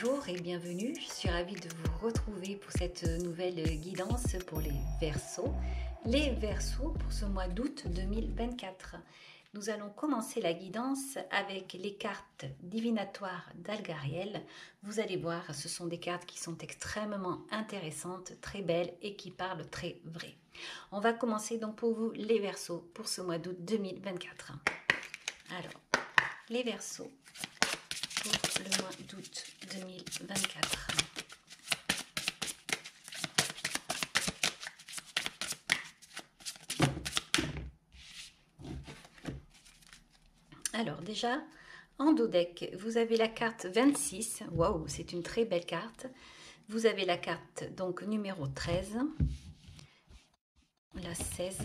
Bonjour et bienvenue, je suis ravie de vous retrouver pour cette nouvelle guidance pour les Verseaux. Les Verseaux pour ce mois d'août 2024. Nous allons commencer la guidance avec les cartes divinatoires d'Algariel. Vous allez voir, ce sont des cartes qui sont extrêmement intéressantes, très belles et qui parlent très vrai. On va commencer donc pour vous les Verseaux pour ce mois d'août 2024. Alors, les Verseaux pour le mois d'août 2024. Alors déjà, en dos deck, vous avez la carte 26. Waouh, c'est une très belle carte. Vous avez la carte donc numéro 13, la 16.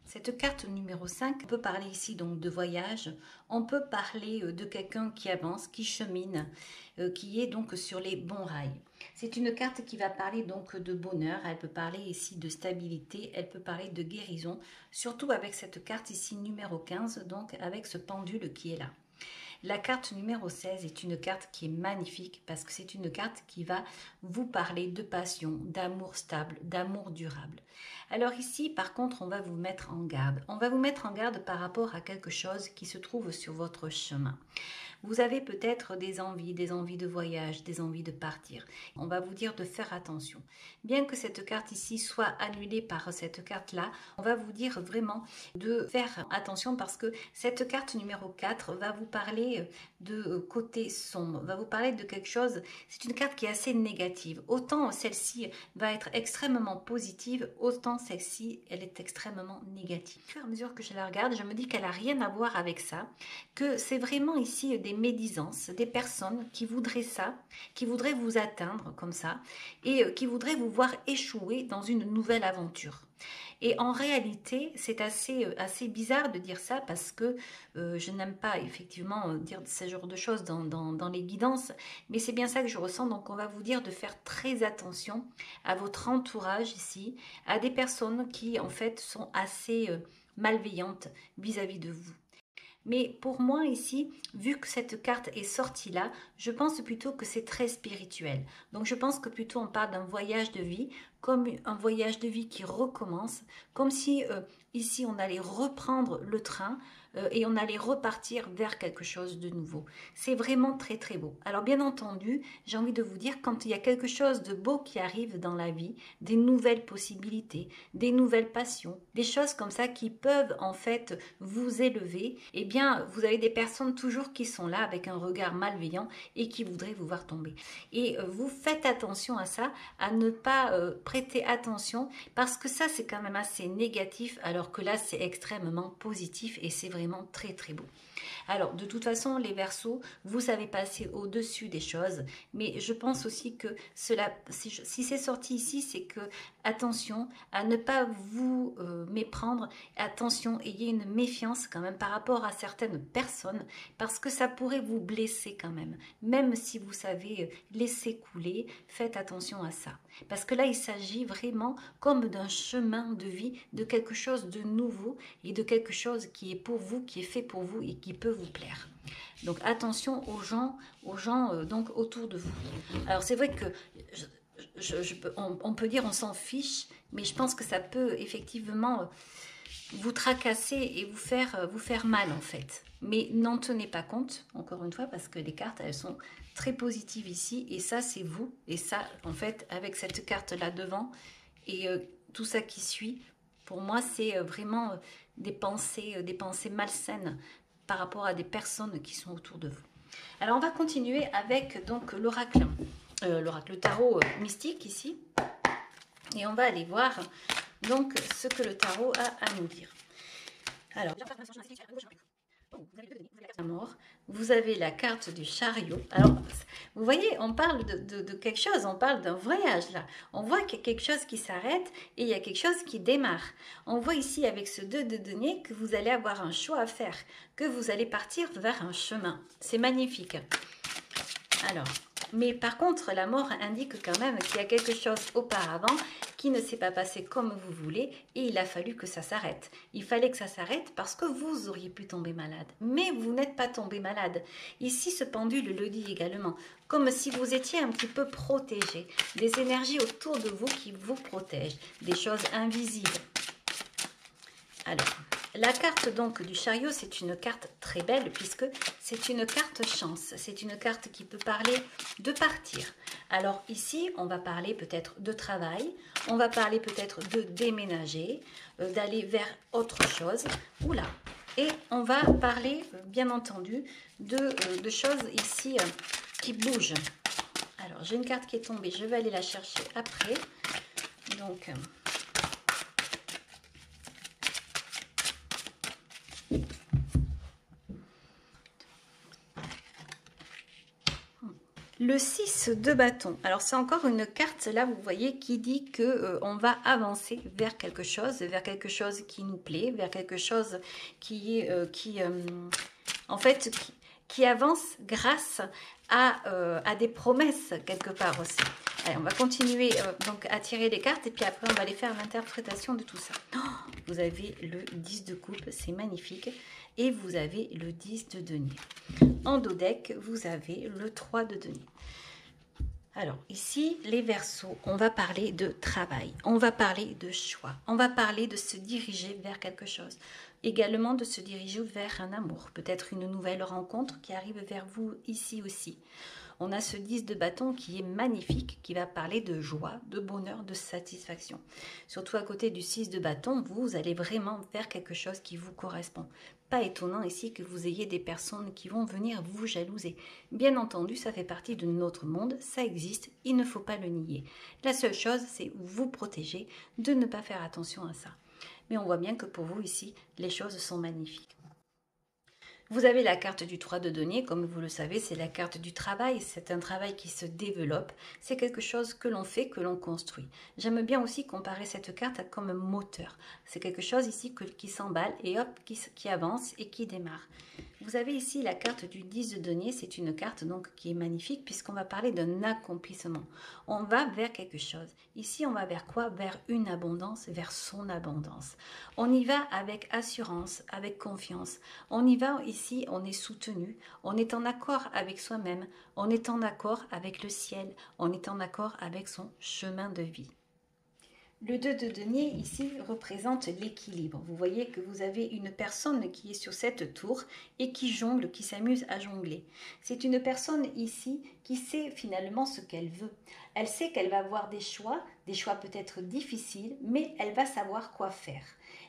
Cette carte numéro 5 peut parler ici donc de voyage, on peut parler de quelqu'un qui avance, qui chemine, qui est donc sur les bons rails. C'est une carte qui va parler donc de bonheur, elle peut parler ici de stabilité, elle peut parler de guérison, surtout avec cette carte ici numéro 15, donc avec ce pendule qui est là. La carte numéro 16 est une carte qui est magnifique parce que c'est une carte qui va vous parler de passion, d'amour stable, d'amour durable. Alors ici, par contre, on va vous mettre en garde. On va vous mettre en garde par rapport à quelque chose qui se trouve sur votre chemin. Vous avez peut-être des envies de voyage, des envies de partir. On va vous dire de faire attention. Bien que cette carte ici soit annulée par cette carte-là, on va vous dire vraiment de faire attention parce que cette carte numéro 4 va vous parler de côté sombre, va vous parler de quelque chose, c'est une carte qui est assez négative. Autant celle-ci va être extrêmement positive, autant celle-ci, elle est extrêmement négative. Au fur et à mesure que je la regarde, je me dis qu'elle n'a rien à voir avec ça, que c'est vraiment ici des médisances, des personnes qui voudraient ça, qui voudraient vous atteindre comme ça, et qui voudraient vous voir échouer dans une nouvelle aventure. Et en réalité, c'est assez bizarre de dire ça parce que je n'aime pas effectivement dire ce genre de choses dans les guidances, mais c'est bien ça que je ressens. Donc on va vous dire de faire très attention à votre entourage ici, à des personnes qui en fait sont assez malveillantes vis-à-vis de vous. Mais pour moi ici, vu que cette carte est sortie là, je pense plutôt que c'est très spirituel. Donc je pense que plutôt on parle d'un voyage de vie, comme un voyage de vie qui recommence, comme si ici on allait reprendre le train et on allait repartir vers quelque chose de nouveau. C'est vraiment très très beau. Alors bien entendu, j'ai envie de vous dire, quand il y a quelque chose de beau qui arrive dans la vie, des nouvelles possibilités, des nouvelles passions, des choses comme ça qui peuvent en fait vous élever, eh bien vous avez des personnes toujours qui sont là avec un regard malveillant et qui voudraient vous voir tomber. Et vous faites attention à ça, à ne pas prêter attention parce que ça c'est quand même assez négatif alors que là c'est extrêmement positif et c'est vraiment très très beau. Alors de toute façon les Verseaux, vous savez passer au-dessus des choses, mais je pense aussi que cela, si c'est sorti ici, c'est que attention à ne pas vous méprendre, attention, ayez une méfiance quand même par rapport à certaines personnes parce que ça pourrait vous blesser quand même si vous savez laisser couler, faites attention à ça. Parce que là, il s'agit vraiment comme d'un chemin de vie, de quelque chose de nouveau et de quelque chose qui est pour vous, qui est fait pour vous et qui peut vous plaire. Donc attention aux gens donc autour de vous. Alors c'est vrai que on peut dire on s'en fiche, mais je pense que ça peut effectivement vous tracasser et vous faire mal en fait. Mais n'en tenez pas compte, encore une fois, parce que les cartes, elles sont très positives ici. Et ça, c'est vous. Et ça, en fait, avec cette carte-là devant et tout ça qui suit, pour moi, c'est vraiment des pensées malsaines par rapport à des personnes qui sont autour de vous. Alors, on va continuer avec donc l'oracle tarot mystique ici. Et on va aller voir donc ce que le tarot a à nous dire. Alors, vous avez la carte du chariot. Alors, vous voyez, on parle de quelque chose, on parle d'un voyage là. On voit qu'il y a quelque chose qui s'arrête et il y a quelque chose qui démarre. On voit ici avec ce 2 de denier que vous allez avoir un choix à faire, que vous allez partir vers un chemin. C'est magnifique. Alors, Mais par contre, la mort indique quand même qu'il y a quelque chose auparavant qui ne s'est pas passé comme vous voulez et il a fallu que ça s'arrête. Il fallait que ça s'arrête parce que vous auriez pu tomber malade. Mais vous n'êtes pas tombé malade. Ici, ce pendule le dit également, comme si vous étiez un petit peu protégé. Des énergies autour de vous qui vous protègent, des choses invisibles. Alors, la carte donc du chariot, c'est une carte très belle puisque c'est une carte chance. C'est une carte qui peut parler de partir. Alors ici, on va parler peut-être de travail, on va parler peut-être de déménager, d'aller vers autre chose. Oula. Et on va parler, bien entendu, de choses ici qui bougent. Alors, j'ai une carte qui est tombée, je vais aller la chercher après. Donc... Le 6 de bâton. Alors, c'est encore une carte, là, vous voyez, qui dit que on va avancer vers quelque chose qui nous plaît, vers quelque chose en fait, qui avance grâce à des promesses, quelque part aussi. Allez, on va continuer donc à tirer les cartes et puis après, on va aller faire l'interprétation de tout ça. Oh, vous avez le 10 de coupe, c'est magnifique. Et vous avez le 10 de denier. En dos deck, vous avez le 3 de denier. Alors ici, les Verseaux, on va parler de travail, on va parler de choix, on va parler de se diriger vers quelque chose. Également de se diriger vers un amour, peut-être une nouvelle rencontre qui arrive vers vous ici aussi. On a ce 10 de bâton qui est magnifique, qui va parler de joie, de bonheur, de satisfaction. Surtout à côté du 6 de bâton, vous allez vraiment faire quelque chose qui vous correspond. Pas étonnant ici que vous ayez des personnes qui vont venir vous jalouser. Bien entendu, ça fait partie de notre monde, ça existe, il ne faut pas le nier. La seule chose, c'est vous protéger, de ne pas faire attention à ça. Mais on voit bien que pour vous ici, les choses sont magnifiques. Vous avez la carte du 3 de denier, comme vous le savez, c'est la carte du travail, c'est un travail qui se développe, c'est quelque chose que l'on fait, que l'on construit. J'aime bien aussi comparer cette carte comme un moteur, c'est quelque chose ici qui s'emballe et hop, qui avance et qui démarre. Vous avez ici la carte du 10 de denier, c'est une carte donc qui est magnifique puisqu'on va parler d'un accomplissement. On va vers quelque chose. Ici, on va vers quoi? Vers une abondance, vers son abondance. On y va avec assurance, avec confiance. On y va ici, on est soutenu, on est en accord avec soi-même, on est en accord avec le ciel, on est en accord avec son chemin de vie. Le 2 de denier ici représente l'équilibre. Vous voyez que vous avez une personne qui est sur cette tour et qui jongle, qui s'amuse à jongler. C'est une personne ici qui sait finalement ce qu'elle veut. Elle sait qu'elle va avoir des choix peut-être difficiles, mais elle va savoir quoi faire.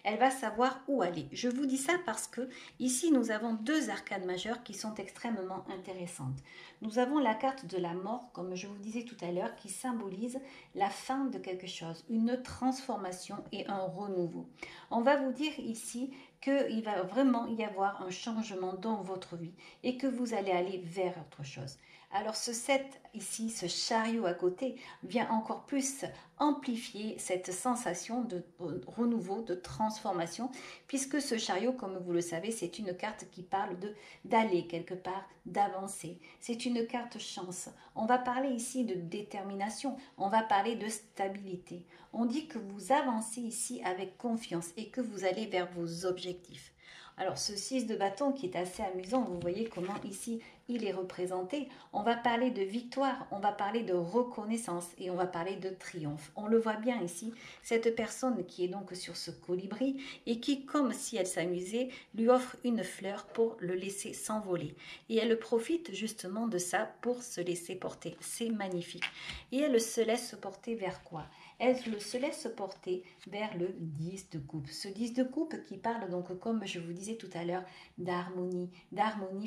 Elle va savoir où aller. Je vous dis ça parce que ici nous avons deux arcades majeures qui sont extrêmement intéressantes. Nous avons la carte de la mort, comme je vous disais tout à l'heure, qui symbolise la fin de quelque chose, une transformation et un renouveau. On va vous dire ici qu'il va vraiment y avoir un changement dans votre vie et que vous allez aller vers autre chose. Alors ce 7 ici, ce chariot à côté, vient encore plus amplifier cette sensation de renouveau, de transformation, puisque ce chariot, comme vous le savez, c'est une carte qui parle d'aller quelque part, d'avancer. C'est une carte chance. On va parler ici de détermination, on va parler de stabilité. On dit que vous avancez ici avec confiance et que vous allez vers vos objectifs. Alors ce 6 de bâton qui est assez amusant, vous voyez comment ici il est représenté. On va parler de victoire, on va parler de reconnaissance et on va parler de triomphe. On le voit bien ici, cette personne qui est donc sur ce colibri et qui, comme si elle s'amusait, lui offre une fleur pour le laisser s'envoler. Et elle profite justement de ça pour se laisser porter. C'est magnifique. Et elle se laisse porter vers quoi? Elle se laisse porter vers le 10 de coupe. Ce 10 de coupe qui parle donc, comme je vous disais tout à l'heure, d'harmonie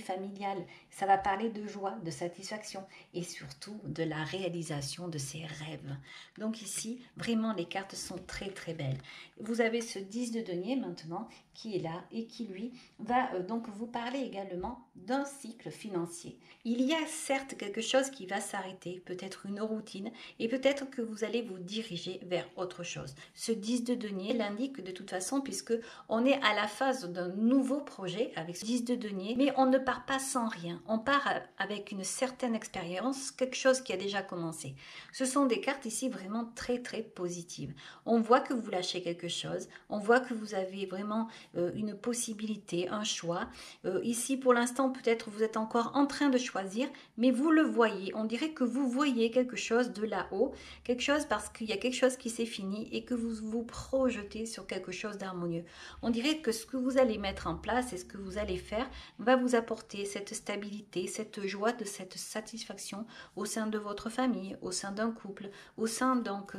familiale. Ça va parler de joie, de satisfaction et surtout de la réalisation de ses rêves. Donc ici, vraiment, les cartes sont très très belles. Vous avez ce 10 de denier maintenant qui est là et qui lui va donc vous parler également d'un cycle financier. Il y a certes quelque chose qui va s'arrêter, peut-être une routine et peut-être que vous allez vous diriger diriger vers autre chose. Ce 10 de denier l'indique de toute façon, puisque on est à la phase d'un nouveau projet avec ce 10 de denier, mais on ne part pas sans rien. On part avec une certaine expérience, quelque chose qui a déjà commencé. Ce sont des cartes ici vraiment très très positives. On voit que vous lâchez quelque chose, on voit que vous avez vraiment une possibilité, un choix. Ici pour l'instant peut-être vous êtes encore en train de choisir, mais vous le voyez. On dirait que vous voyez quelque chose de là-haut, quelque chose parce qu'il y a quelque chose qui s'est fini et que vous vous projetez sur quelque chose d'harmonieux. On dirait que ce que vous allez mettre en place et ce que vous allez faire va vous apporter cette stabilité, cette joie, de cette satisfaction au sein de votre famille, au sein d'un couple, au sein donc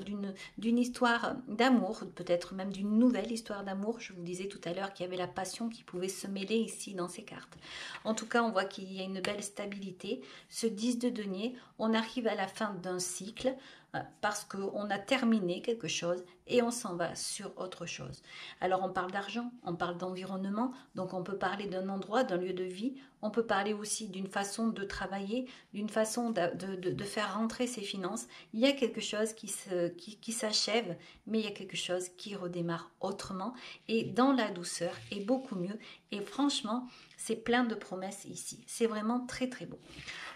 d'une histoire d'amour, peut-être même d'une nouvelle histoire d'amour. Je vous disais tout à l'heure qu'il y avait la passion qui pouvait se mêler ici dans ces cartes. En tout cas, on voit qu'il y a une belle stabilité. Ce 10 de denier, on arrive à la fin d'un cycle parce qu'on a terminé quelque chose et on s'en va sur autre chose. Alors on parle d'argent, on parle d'environnement, donc on peut parler d'un endroit, d'un lieu de vie, on peut parler aussi d'une façon de travailler, d'une façon de faire rentrer ses finances. Il y a quelque chose qui s'achève, mais il y a quelque chose qui redémarre autrement et dans la douceur et beaucoup mieux. Et franchement, c'est plein de promesses ici. C'est vraiment très très beau.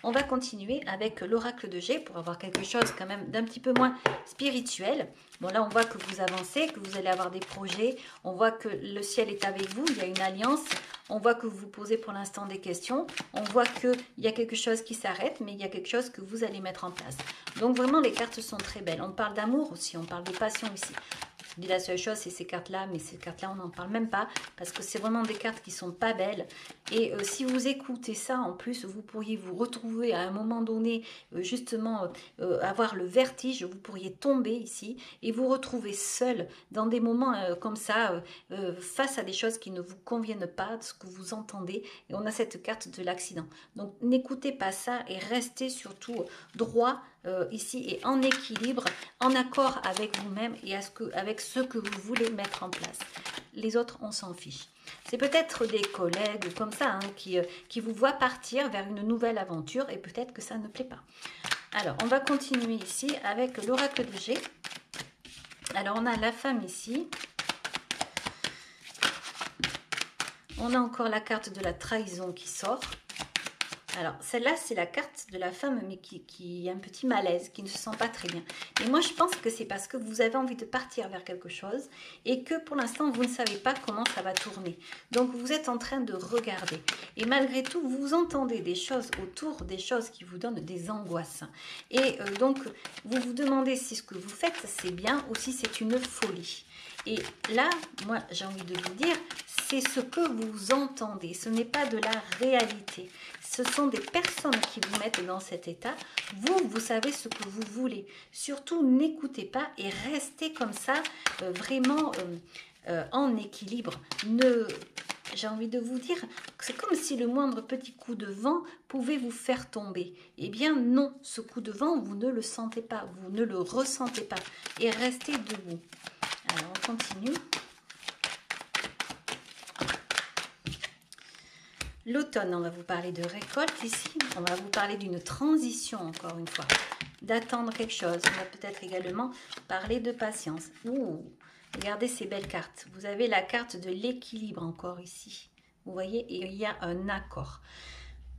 On va continuer avec l'oracle de G pour avoir quelque chose quand même d'un petit peu moins spirituel. Bon, là, on voit que vous avancez, que vous allez avoir des projets. On voit que le ciel est avec vous, il y a une alliance. On voit que vous vous posez pour l'instant des questions. On voit qu'il y a quelque chose qui s'arrête, mais il y a quelque chose que vous allez mettre en place. Donc, vraiment, les cartes sont très belles. On parle d'amour aussi, on parle de passion ici. Je dis la seule chose, c'est ces cartes-là, mais ces cartes-là, on n'en parle même pas, parce que c'est vraiment des cartes qui sont pas belles. Et si vous écoutez ça, en plus, vous pourriez vous retrouver à un moment donné, justement, avoir le vertige, vous pourriez tomber ici, et vous retrouver seul dans des moments comme ça, face à des choses qui ne vous conviennent pas, de ce que vous entendez, et on a cette carte de l'accident. Donc, n'écoutez pas ça, et restez surtout droit, ici et en équilibre, en accord avec vous-même et avec ce que vous voulez mettre en place. Les autres, on s'en fiche. C'est peut-être des collègues ou comme ça qui vous voient partir vers une nouvelle aventure et peut-être que ça ne plaît pas. Alors, on va continuer ici avec l'oracle de G. Alors, on a la femme ici. On a encore la carte de la trahison qui sort. Alors, celle-là, c'est la carte de la femme, mais qui a un petit malaise, qui ne se sent pas très bien. Et moi, je pense que c'est parce que vous avez envie de partir vers quelque chose et que pour l'instant, vous ne savez pas comment ça va tourner. Donc, vous êtes en train de regarder. Et malgré tout, vous entendez des choses autour, des choses qui vous donnent des angoisses. Et donc, vous vous demandez si ce que vous faites, c'est bien ou si c'est une folie. Et là, moi, j'ai envie de vous dire, c'est ce que vous entendez. Ce n'est pas de la réalité. Ce sont des personnes qui vous mettent dans cet état. Vous savez ce que vous voulez. Surtout, n'écoutez pas et restez comme ça, vraiment en équilibre. J'ai envie de vous dire, c'est comme si le moindre petit coup de vent pouvait vous faire tomber. Eh bien non, ce coup de vent, vous ne le sentez pas, vous ne le ressentez pas. Et restez debout. Alors, on continue. L'automne, on va vous parler de récolte ici. On va vous parler d'une transition, encore une fois. D'attendre quelque chose. On va peut-être également parler de patience. Ouh, regardez ces belles cartes. Vous avez la carte de l'équilibre encore ici. Vous voyez, et il y a un accord.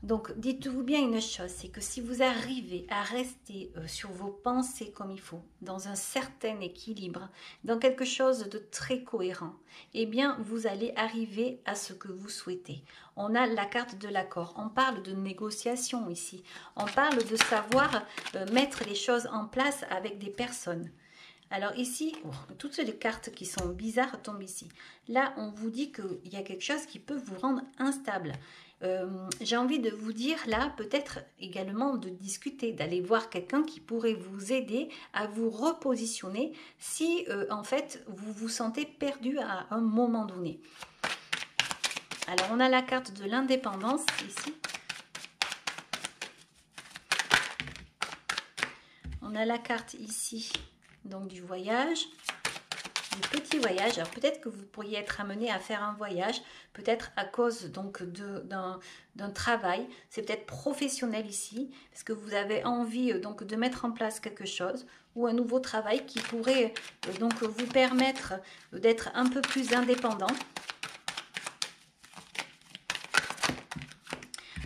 Donc, dites-vous bien une chose, c'est que si vous arrivez à rester sur vos pensées comme il faut, dans un certain équilibre, dans quelque chose de très cohérent, eh bien, vous allez arriver à ce que vous souhaitez. On a la carte de l'accord, on parle de négociation ici, on parle de savoir mettre les choses en place avec des personnes. Alors ici, toutes les cartes qui sont bizarres tombent ici. Là, on vous dit qu'il y a quelque chose qui peut vous rendre instable. J'ai envie de vous dire là, peut-être également de discuter, d'aller voir quelqu'un qui pourrait vous aider à vous repositionner si en fait vous vous sentez perdu à un moment donné. Alors on a la carte de l'indépendance ici. On a la carte ici donc du voyage. du petit voyage. Alors peut-être que vous pourriez être amené à faire un voyage, peut-être à cause donc d'un travail. C'est peut-être professionnel ici, parce que vous avez envie donc de mettre en place quelque chose ou un nouveau travail qui pourrait donc vous permettre d'être un peu plus indépendant.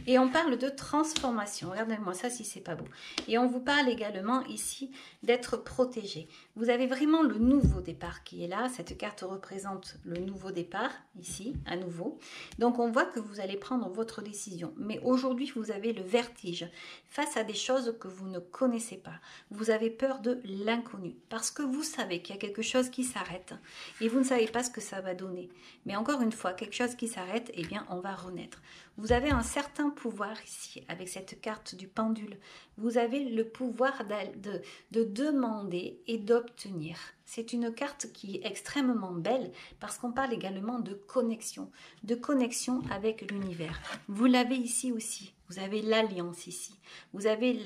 Et on parle de transformation. Regardez-moi ça si c'est pas beau. Et on vous parle également ici d'être protégé. Vous avez vraiment le nouveau départ qui est là. Cette carte représente le nouveau départ, ici, à nouveau. Donc on voit que vous allez prendre votre décision. Mais aujourd'hui, vous avez le vertige face à des choses que vous ne connaissez pas. Vous avez peur de l'inconnu. Parce que vous savez qu'il y a quelque chose qui s'arrête. Et vous ne savez pas ce que ça va donner. Mais encore une fois, quelque chose qui s'arrête, eh bien, on va renaître. Vous avez un certain pouvoir ici, avec cette carte du pendule. Vous avez le pouvoir de demander et d'obtenir. C'est une carte qui est extrêmement belle parce qu'on parle également de connexion avec l'univers. Vous l'avez ici aussi. Vous avez l'alliance ici. Vous avez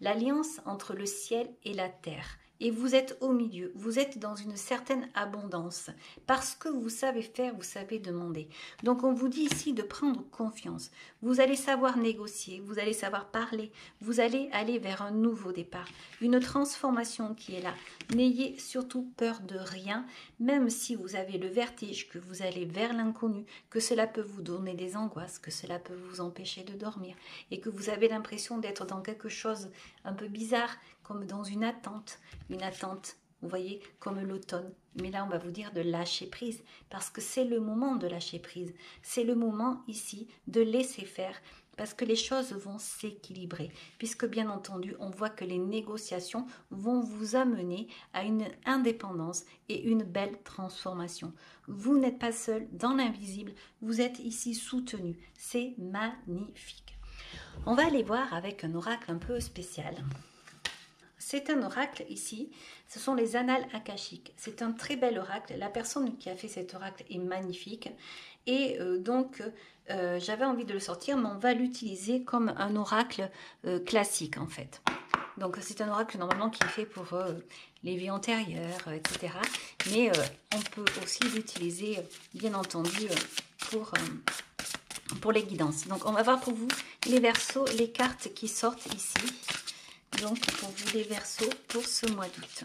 l'alliance entre le ciel et la terre. Et vous êtes au milieu, vous êtes dans une certaine abondance, parce que vous savez faire, vous savez demander. Donc on vous dit ici de prendre confiance. Vous allez savoir négocier, vous allez savoir parler, vous allez aller vers un nouveau départ, une transformation qui est là. N'ayez surtout peur de rien, même si vous avez le vertige, que vous allez vers l'inconnu, que cela peut vous donner des angoisses, que cela peut vous empêcher de dormir, et que vous avez l'impression d'être dans quelque chose un peu bizarre, comme dans une attente, vous voyez, comme l'automne. Mais là, on va vous dire de lâcher prise, parce que c'est le moment de lâcher prise. C'est le moment ici de laisser faire, parce que les choses vont s'équilibrer. Puisque bien entendu, on voit que les négociations vont vous amener à une indépendance et une belle transformation. Vous n'êtes pas seul dans l'invisible, vous êtes ici soutenu. C'est magnifique. On va aller voir avec un oracle un peu spécial. C'est un oracle ici, ce sont les annales akashiques. C'est un très bel oracle. La personne qui a fait cet oracle est magnifique. Et j'avais envie de le sortir, mais on va l'utiliser comme un oracle classique en fait. Donc c'est un oracle normalement qui est fait pour les vies antérieures, etc. Mais on peut aussi l'utiliser, bien entendu, pour les guidances. Donc on va voir pour vous les verseaux, les cartes qui sortent ici. Donc, pour vous les Verseaux pour ce mois d'août.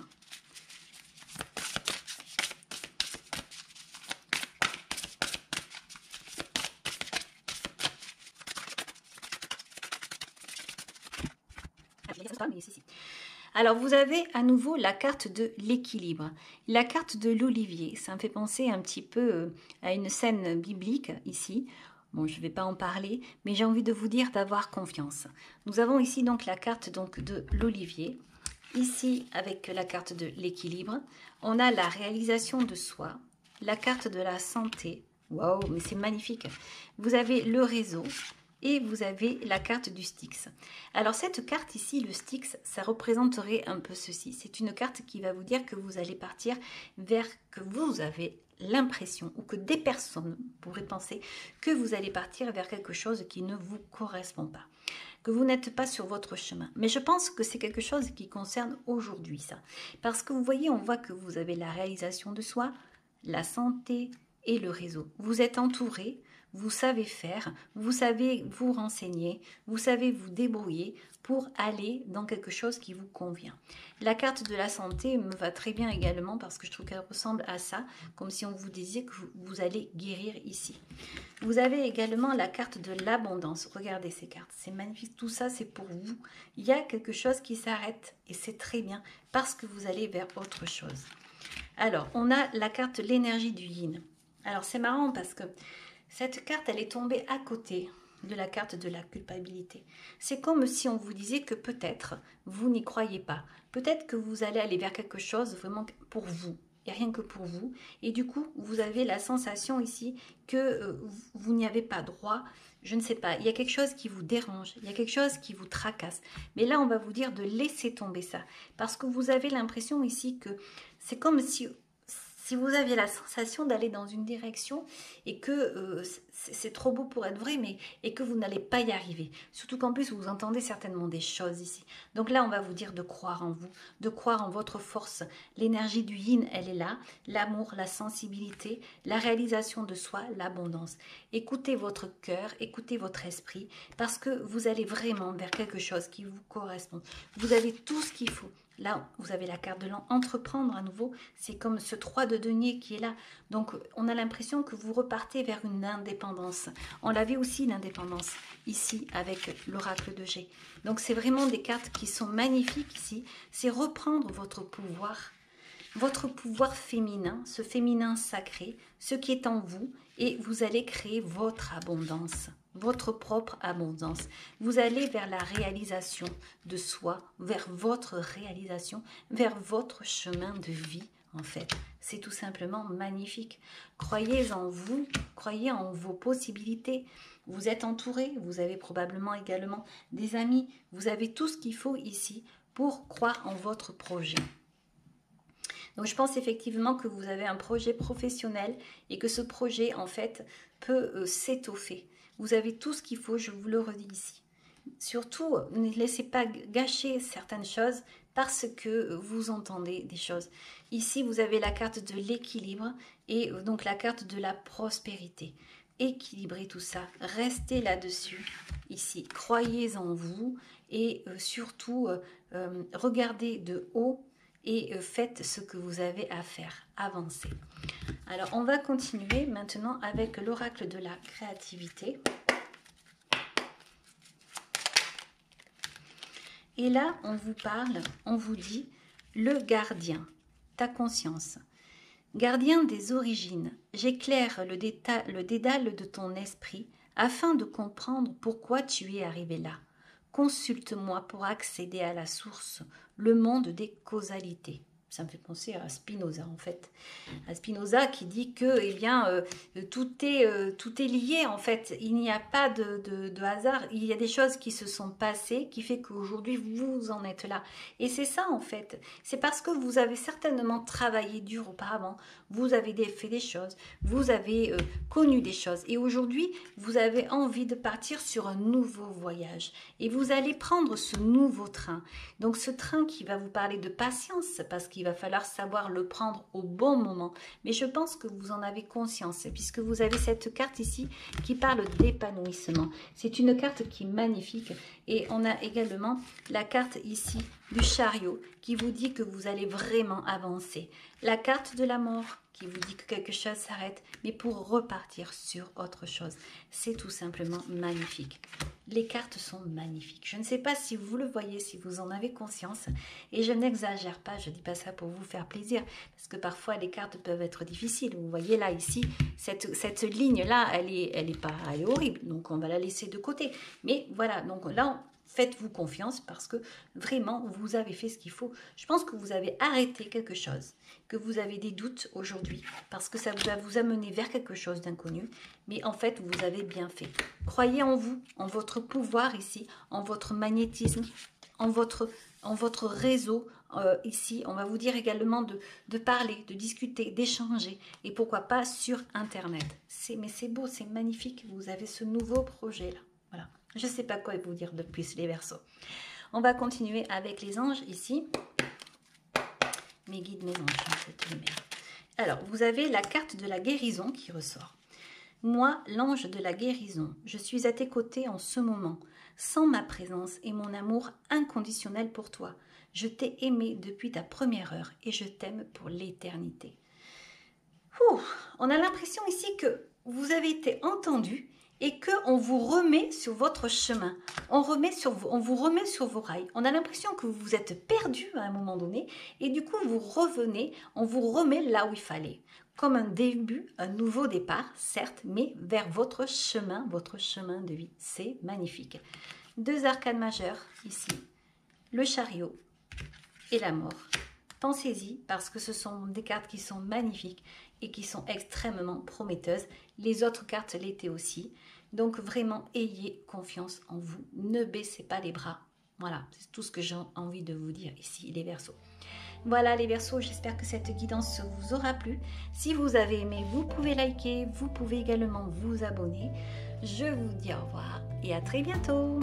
Alors, vous avez à nouveau la carte de l'équilibre. La carte de l'olivier, ça me fait penser un petit peu à une scène biblique ici. Bon, je ne vais pas en parler, mais j'ai envie de vous dire d'avoir confiance. Nous avons ici donc la carte donc, de l'olivier. Ici, avec la carte de l'équilibre, on a la réalisation de soi, la carte de la santé. Waouh, mais c'est magnifique. Vous avez le réseau et vous avez la carte du Styx. Alors cette carte ici, le Styx, ça représenterait un peu ceci. C'est une carte qui va vous dire que vous allez partir vers que vous avez l'impression ou que des personnes pourraient penser que vous allez partir vers quelque chose qui ne vous correspond pas, que vous n'êtes pas sur votre chemin. Mais je pense que c'est quelque chose qui concerne aujourd'hui ça. Parce que vous voyez, on voit que vous avez la réalisation de soi, la santé et le réseau. Vous êtes entouré, vous savez faire, vous savez vous renseigner, vous savez vous débrouiller pour aller dans quelque chose qui vous convient. La carte de la santé me va très bien également parce que je trouve qu'elle ressemble à ça, comme si on vous disait que vous allez guérir ici. Vous avez également la carte de l'abondance. Regardez ces cartes, c'est magnifique. Tout ça, c'est pour vous. Il y a quelque chose qui s'arrête et c'est très bien parce que vous allez vers autre chose. Alors, on a la carte l'énergie du yin. Alors, c'est marrant parce que cette carte, elle est tombée à côté de la carte de la culpabilité. C'est comme si on vous disait que peut-être vous n'y croyez pas. Peut-être que vous allez aller vers quelque chose vraiment pour vous. Et rien que pour vous. Et du coup, vous avez la sensation ici que vous n'y avez pas droit. Je ne sais pas, il y a quelque chose qui vous dérange, il y a quelque chose qui vous tracasse. Mais là, on va vous dire de laisser tomber ça. Parce que vous avez l'impression ici que c'est comme si si vous aviez la sensation d'aller dans une direction et que c'est trop beau pour être vrai, et que vous n'allez pas y arriver. Surtout qu'en plus, vous entendez certainement des choses ici. Donc là, on va vous dire de croire en vous, de croire en votre force. L'énergie du yin, elle est là. L'amour, la sensibilité, la réalisation de soi, l'abondance. Écoutez votre cœur, écoutez votre esprit, parce que vous allez vraiment vers quelque chose qui vous correspond. Vous avez tout ce qu'il faut. Là, vous avez la carte de l'entreprendre à nouveau. C'est comme ce 3 de denier qui est là. Donc, on a l'impression que vous repartez vers une indépendance. On l'avait aussi, l'indépendance, ici, avec l'oracle de G. Donc, c'est vraiment des cartes qui sont magnifiques ici. C'est reprendre votre pouvoir féminin, ce féminin sacré, ce qui est en vous, et vous allez créer votre abondance, votre propre abondance. Vous allez vers la réalisation de soi, vers votre réalisation, vers votre chemin de vie, en fait. C'est tout simplement magnifique. Croyez en vous, croyez en vos possibilités. Vous êtes entouré, vous avez probablement également des amis, vous avez tout ce qu'il faut ici pour croire en votre projet. Donc, je pense effectivement que vous avez un projet professionnel et que ce projet, en fait, peut s'étoffer. Vous avez tout ce qu'il faut, je vous le redis ici. Surtout, ne laissez pas gâcher certaines choses parce que vous entendez des choses. Ici, vous avez la carte de l'équilibre et donc la carte de la prospérité. Équilibrez tout ça, restez là-dessus, ici. Croyez en vous et surtout, regardez de haut et faites ce que vous avez à faire, avancez. Alors, on va continuer maintenant avec l'oracle de la créativité. Et là, on vous parle, on vous dit, le gardien, ta conscience. Gardien des origines, j'éclaire le dédale de ton esprit afin de comprendre pourquoi tu es arrivé là. Consulte-moi pour accéder à la source, le monde des causalités. Ça me fait penser à Spinoza, en fait. À Spinoza qui dit que eh bien, tout est lié, en fait. Il n'y a pas de hasard. Il y a des choses qui se sont passées qui fait qu'aujourd'hui, vous en êtes là. Et c'est ça, en fait. C'est parce que vous avez certainement travaillé dur auparavant. Vous avez fait des choses. Vous avez connu des choses. Et aujourd'hui, vous avez envie de partir sur un nouveau voyage. Et vous allez prendre ce nouveau train. Donc, ce train qui va vous parler de patience, parce qu'il va falloir savoir le prendre au bon moment. Mais je pense que vous en avez conscience, puisque vous avez cette carte ici qui parle d'épanouissement. C'est une carte qui est magnifique. Et on a également la carte ici du chariot qui vous dit que vous allez vraiment avancer. La carte de la mort qui vous dit que quelque chose s'arrête, mais pour repartir sur autre chose. C'est tout simplement magnifique. Les cartes sont magnifiques. Je ne sais pas si vous le voyez, si vous en avez conscience. Et je n'exagère pas, je ne dis pas ça pour vous faire plaisir, parce que parfois les cartes peuvent être difficiles. Vous voyez là, ici, cette ligne-là, elle est horrible. Donc on va la laisser de côté. Mais voilà, donc là, faites-vous confiance parce que vraiment, vous avez fait ce qu'il faut. Je pense que vous avez arrêté quelque chose, que vous avez des doutes aujourd'hui parce que ça va vous amener vers quelque chose d'inconnu. Mais en fait, vous avez bien fait. Croyez en vous, en votre pouvoir ici, en votre magnétisme, en votre réseau. Ici, on va vous dire également de parler, de discuter, d'échanger et pourquoi pas sur Internet. Mais c'est beau, c'est magnifique. Vous avez ce nouveau projet-là. Voilà. Je ne sais pas quoi vous dire de plus, les Verseaux. On va continuer avec les anges ici. Mes guides, mes anges, cette lumière. Alors, vous avez la carte de la guérison qui ressort. Moi, l'ange de la guérison, je suis à tes côtés en ce moment, sans ma présence et mon amour inconditionnel pour toi. Je t'ai aimé depuis ta première heure et je t'aime pour l'éternité. On a l'impression ici que vous avez été entendu et qu'on vous remet sur votre chemin, on vous remet sur vos rails. On a l'impression que vous vous êtes perdu à un moment donné et du coup vous revenez, on vous remet là où il fallait. Comme un début, un nouveau départ, certes, mais vers votre chemin de vie. C'est magnifique. Deux arcanes majeures ici, le chariot et la mort. Pensez-y parce que ce sont des cartes qui sont magnifiques et qui sont extrêmement prometteuses. Les autres cartes l'étaient aussi. Donc vraiment, ayez confiance en vous. Ne baissez pas les bras. Voilà, c'est tout ce que j'ai envie de vous dire ici, les Verseaux. Voilà les Verseaux, j'espère que cette guidance vous aura plu. Si vous avez aimé, vous pouvez liker, vous pouvez également vous abonner. Je vous dis au revoir et à très bientôt.